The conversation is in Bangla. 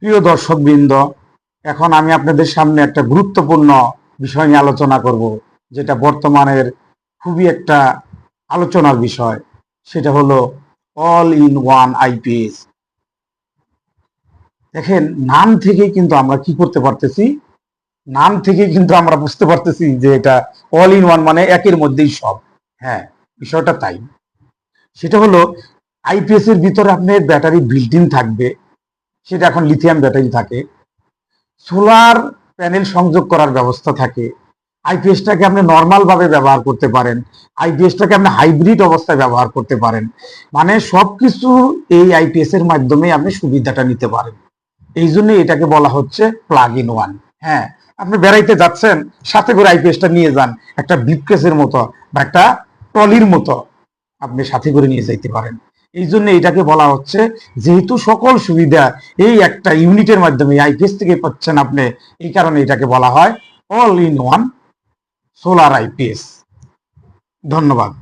প্রিয় দর্শকবৃন্দ, এখন আমি আপনাদের সামনে একটা গুরুত্বপূর্ণ বিষয় নিয়ে আলোচনা করব, যেটা বর্তমানের খুবই একটা আলোচনার বিষয়। সেটা হলো অল ইন ওয়ান আইপিএস। দেখেন, নাম থেকে কিন্তু আমরা কি করতে পারতেছি, নাম থেকে কিন্তু আমরা বুঝতে পারতেছি যে এটা অল ইন ওয়ান মানে একের মধ্যেই সব। হ্যাঁ, বিষয়টা তাই। সেটা হলো আইপিএস এর ভিতরে আপনার ব্যাটারি বিল্ট ইন থাকবে, সেটা এখন লিথিয়াম ব্যাটারি থাকে। সোলার প্যানেল সংযোগ করার ব্যবস্থা থাকে। আইপিএসটাকে আপনি নর্মাল ভাবে ব্যবহার করতে পারেন, আইপিএসটাকে আপনি হাইব্রিড অবস্থায় ব্যবহার করতে পারেন। মানে সবকিছু এই আইপিএস এর মাধ্যমে আপনি সুবিধাটা নিতে পারেন। এই জন্য এটাকে বলা হচ্ছে প্লাগ ইন ওয়ান। হ্যাঁ, আপনি বেড়াইতে যাচ্ছেন, সাথে করে আইপিএসটা নিয়ে যান, একটা ব্রিফকেসের মতো বা একটা ট্রলির মতো আপনি সাথে করে নিয়ে যাইতে পারেন। এই জন্য এটাকে বলা হচ্ছে, যেহেতু সকল সুবিধা এই একটা ইউনিটের মাধ্যমে আইপিএস থেকে পাচ্ছেন আপনি, এই কারণে এটাকে বলা হয় all in one solar IPS. ধন্যবাদ।